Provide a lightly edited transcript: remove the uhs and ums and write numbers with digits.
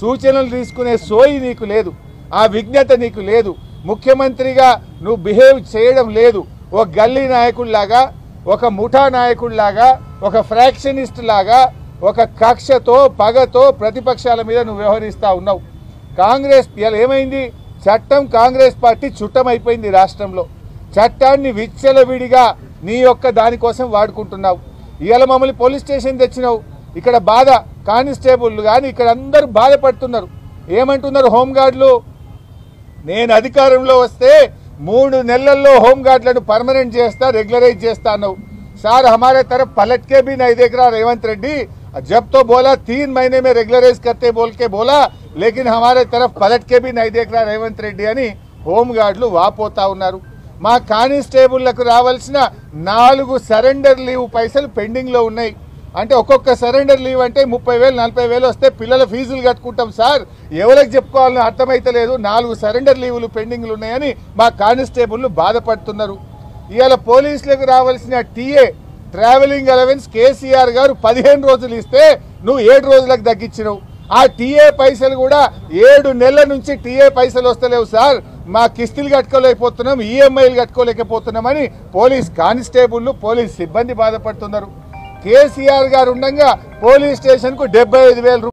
సూచనలు తీసుకునే సోయి నీకు లేదు, ఆ విజ్ఞత నీకు లేదు. ముఖ్యమంత్రిగా నువ్వు బిహేవ్ చేయడం లేదు. ఒక గల్లీ నాయకుడిలాగా, ఒక ముఠా నాయకుడిలాగా, ఒక ఫ్రాక్షనిస్ట్ లాగా, ఒక కక్షతో పగతో ప్రతిపక్షాల మీద నువ్వు వ్యవహరిస్తూ ఉన్నావు. కాంగ్రెస్ ఏమైంది? చట్టం కాంగ్రెస్ పార్టీ చుట్టమైపోయింది రాష్ట్రంలో. చట్టాన్ని విచ్చలవిడిగా నీ యొక్క దానికోసం వాడుకుంటున్నావు. ఇవాళ మమ్మల్ని పోలీస్ స్టేషన్ తెచ్చినావు. ఇక్కడ బాధ కానిస్టేబుల్ కానీ ఇక్కడ అందరూ బాధపడుతున్నారు. ఏమంటున్నారు హోంగార్డులు? నేను అధికారంలో వస్తే 3 నెలల్లో హోంగార్డులను పర్మనెంట్ చేస్తా, రెగ్యులరైజ్ చేస్తా అన్నావు. సార్ हमारे तरफ पलट के भी नहीं देख रहा रेवंत रेड्डी। जब तो बोला 3 महीने में रेगुलराइज करते बोल के बोला, लेकिन हमारे तरफ पलट के भी नहीं देख रहा रेवंत रेड्डी అని హోంగార్డులు వాపోతా ఉన్నారు. మా కానిస్టేబుళ్లకు రావాల్సిన 4 సరెండర్ లీవ్ పైసలు పెండింగ్ లో ఉన్నాయి. అంటే ఒక్కొక్క సరెండర్ లీవ్ అంటే 30,000 40,000 వస్తే పిల్లల ఫీజులు కట్టుకుంటాం సార్. ఎవరికి చెప్పుకోవాలని అర్థమైతలేదు. 4 సరెండర్ లీవులు పెండింగ్లు ఉన్నాయని మా కానిస్టేబుళ్లు బాధపడుతున్నారు. ఇవాళ పోలీసులకు రావాల్సిన టీఏ ట్రావెలింగ్ అలవెన్స్ కేసీఆర్ గారు 15 రోజులు ఇస్తే నువ్వు 7 రోజులకు తగ్గించినావు. ఆ టీఏ పైసలు కూడా 7 నెలల నుంచి టీఏ పైసలు వస్తలేవు సార్. మా కిస్తీలు కట్టుకోలేకపోతున్నాం, ఈఎంఐలు కట్టుకోలేకపోతున్నామని పోలీస్ కానిస్టేబుళ్లు, పోలీస్ సిబ్బంది బాధపడుతున్నారు. కేసీఆర్ గారు ఉండగా పోలీస్ స్టేషన్కు 75,000